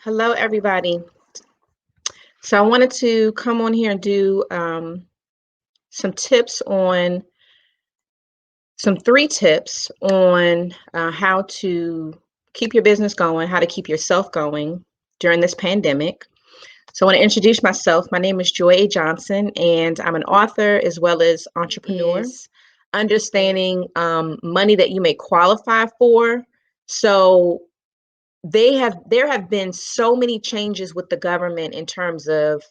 Hello, everybody. So I wanted to come on here and do some tips on some 3 tips on how to keep your business going, how to keep yourself going during this pandemic. So I want to introduce myself. My name is Joy A. Johnson, and I'm an author as well as entrepreneur. Is understanding money that you may qualify for. So there have been so many changes with the government in terms of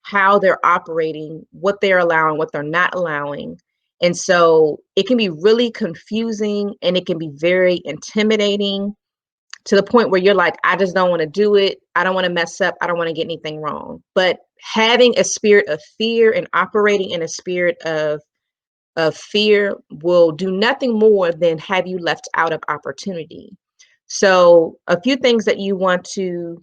how they're operating, what they're allowing, what they're not allowing. And so it can be really confusing and it can be very intimidating to the point where you're like, I just don't want to do it. I don't want to mess up. I don't want to get anything wrong. But having a spirit of fear and operating in a spirit of fear will do nothing more than have you left out of opportunity. So a few things that you want to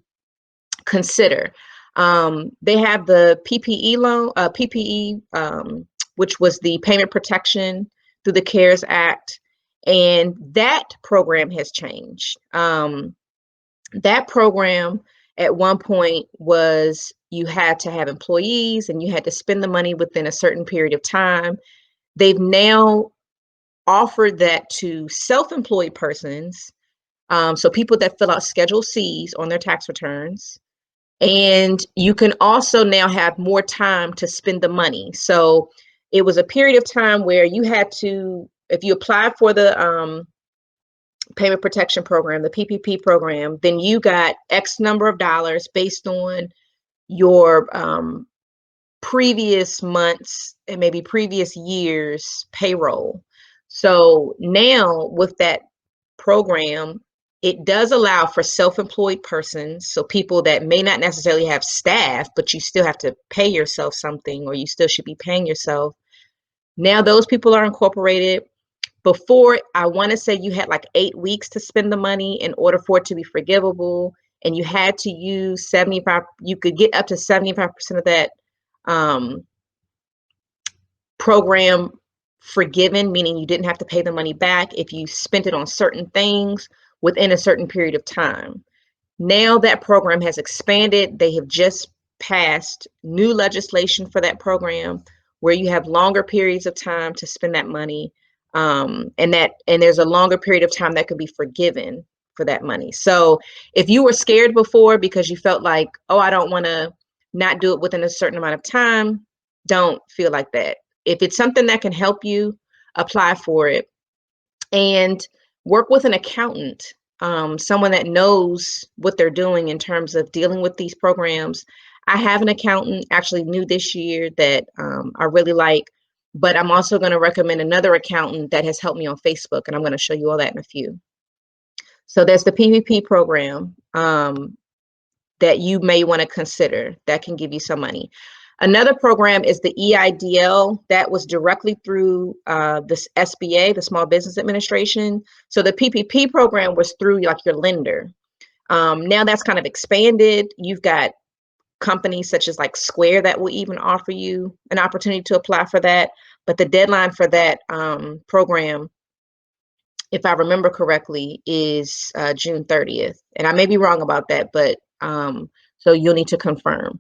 consider. They have the PPE loan, which was the payment protection through the CARES Act, and that program has changed. That program at one point was you had to have employees and you had to spend the money within a certain period of time. They've now offered that to self-employed persons, so people that fill out Schedule Cs on their tax returns. And you can also now have more time to spend the money. So it was a period of time where you had to, if you applied for the payment protection program, the PPP program, then you got X number of dollars based on your previous months and maybe previous years payroll. So now with that program, it does allow for self-employed persons, so people that may not necessarily have staff, but you still have to pay yourself something, or you still should be paying yourself. Now those people are incorporated. Before, I want to say you had like 8 weeks to spend the money in order for it to be forgivable, and you had to use 75, you could get up to 75% of that um, program forgiven, meaning you didn't have to pay the money back if you spent it on certain things within a certain period of time. Now that program has expanded. They have just passed new legislation for that program where you have longer periods of time to spend that money. And there's a longer period of time that could be forgiven for that money. So if you were scared before because you felt like, oh, I don't want to not do it within a certain amount of time, don't feel like that. If it's something that can help you, apply for it and work with an accountant, someone that knows what they're doing in terms of dealing with these programs. I have an accountant actually new this year that I really like, but I'm also going to recommend another accountant that has helped me on Facebook, and I'm going to show you all that in a few. So there's the PPP program that you may want to consider that can give you some money. Another program is the EIDL that was directly through this SBA, the Small Business Administration. So the PPP program was through like your lender. Now that's kind of expanded. You've got companies such as like Square that will even offer you an opportunity to apply for that. But the deadline for that program, if I remember correctly, is June 30th. And I may be wrong about that, but so you'll need to confirm.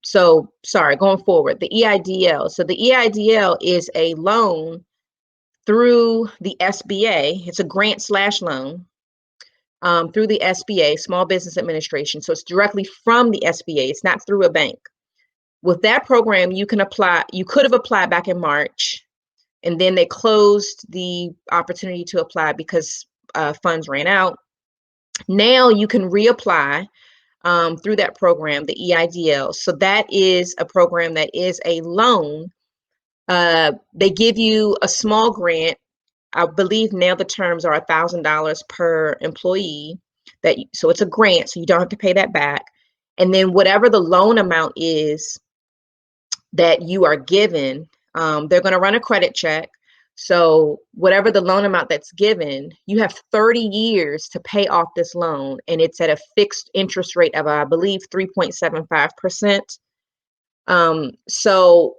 So sorry, going forward, the EIDL. So the EIDL is a loan through the SBA. It's a grant slash loan through the SBA, Small Business Administration. So it's directly from the SBA. It's not through a bank. With that program, you can apply. You could have applied back in March, and then they closed the opportunity to apply because funds ran out. Now you can reapply through that program, the EIDL. So that is a program that is a loan. They give you a small grant. I believe now the terms are $1,000 per employee. So it's a grant, so you don't have to pay that back. And then whatever the loan amount is that you are given, they're going to run a credit check. So whatever the loan amount that's given, you have 30 years to pay off this loan, and it's at a fixed interest rate of, I believe, 3.75%. So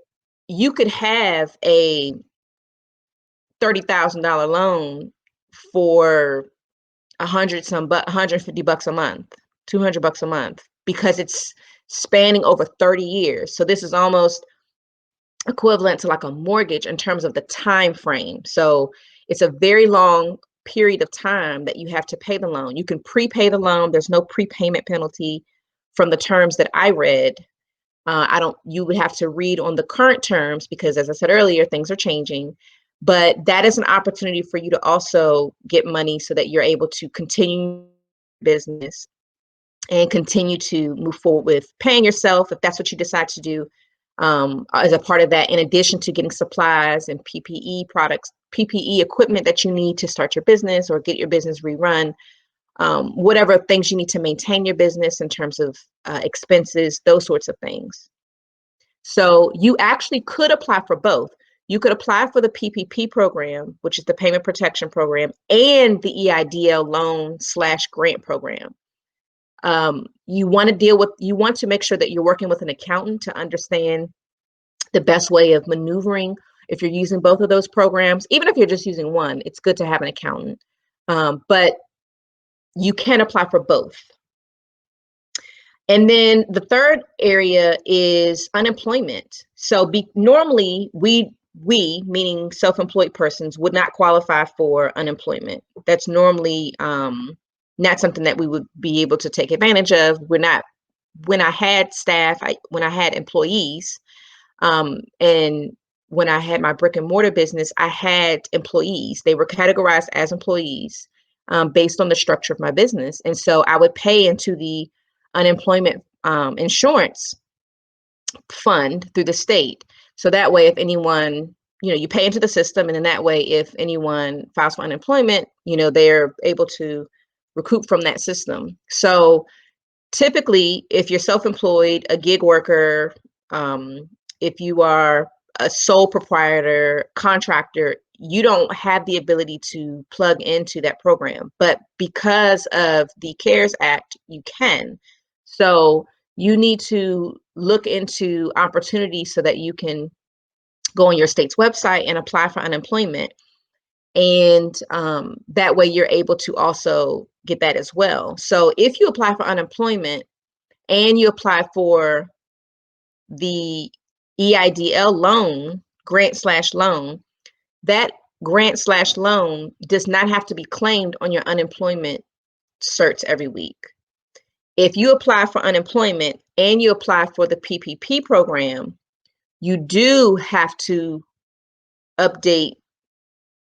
you could have a $30,000 loan for $150 a month. $200 a month, because it's spanning over 30 years. So this is almost equivalent to like a mortgage in terms of the time frame. So it's a very long period of time that you have to pay the loan. You can prepay the loan. There's no prepayment penalty from the terms that I read. You would have to read on the current terms because, as I said earlier, things are changing. But that is an opportunity for you to also get money so that you're able to continue business and continue to move forward with paying yourself if that's what you decide to do, as a part of that, in addition to getting supplies and PPE products, PPE equipment that you need to start your business or get your business rerun, whatever things you need to maintain your business in terms of expenses, those sorts of things. So you actually could apply for both. You could apply for the PPP program, which is the Payment Protection Program, and the EIDL loan/grant program. You want to make sure that you're working with an accountant to understand the best way of maneuvering. If you're using both of those programs, even if you're just using one, it's good to have an accountant. But you can apply for both. And then the third area is unemployment. So normally we, meaning self-employed persons, would not qualify for unemployment. That's normally not something that we would be able to take advantage of. When I had staff, when I had employees, and when I had my brick and mortar business, I had employees. They were categorized as employees based on the structure of my business. And so I would pay into the unemployment insurance fund through the state. So that way, if anyone, you pay into the system, and in that way, if anyone files for unemployment, they're able to recoup from that system. So typically, if you're self-employed, a gig worker, if you are a sole proprietor, contractor, you don't have the ability to plug into that program. But because of the CARES Act, you can. So you need to look into opportunities so that you can go on your state's website and apply for unemployment. And that way you're able to also get that as well. So if you apply for unemployment and you apply for the EIDL loan, grant/loan, that grant/loan does not have to be claimed on your unemployment certs every week. If you apply for unemployment and you apply for the PPP program, you do have to update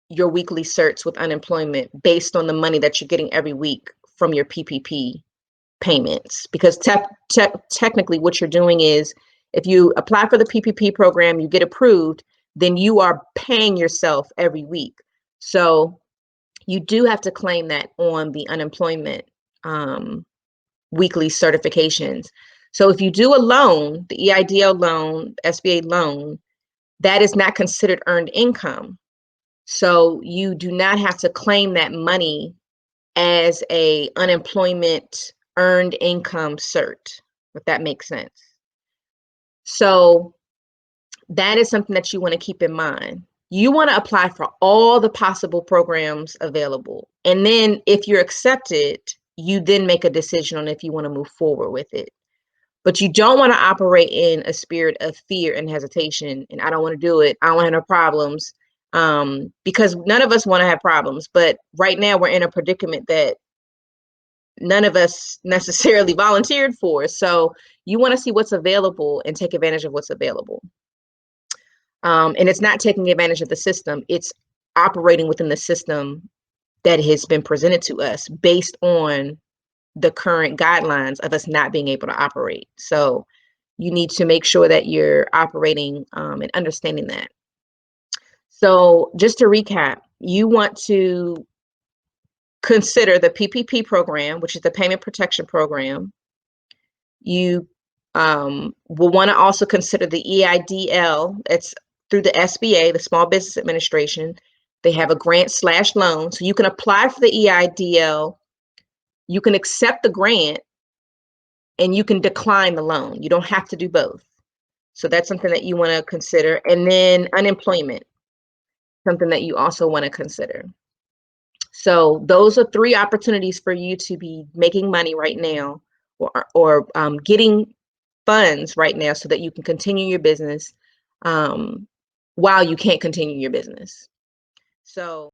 your weekly certs with unemployment based on the money that you're getting every week from your PPP payments. Because technically what you're doing is, if you apply for the PPP program, you get approved, then you are paying yourself every week. So you do have to claim that on the unemployment weekly certifications. So if you do a loan, the EIDL loan, SBA loan, that is not considered earned income. So you do not have to claim that money as a unemployment earned income cert, if that makes sense. So that is something that you want to keep in mind. You want to apply for all the possible programs available. And then if you're accepted, you then make a decision on if you want to move forward with it. But you don't want to operate in a spirit of fear and hesitation. And I don't want to do it. I don't want to have no problems. Because none of us want to have problems. But right now we're in a predicament that none of us necessarily volunteered for. So you want to see what's available and take advantage of what's available. And it's not taking advantage of the system. It's operating within the system that has been presented to us based on the current guidelines of us not being able to operate. So you need to make sure that you're operating and understanding that. So just to recap, you want to consider the PPP program, which is the Payment Protection Program. You will want to also consider the EIDL. It's through the SBA, the Small Business Administration. They have a grant/loan. So you can apply for the EIDL. You can accept the grant and you can decline the loan. You don't have to do both. So that's something that you want to consider. And then unemployment, something that you also want to consider. So those are 3 opportunities for you to be making money right now getting funds right now so that you can continue your business, while you can't continue your business. So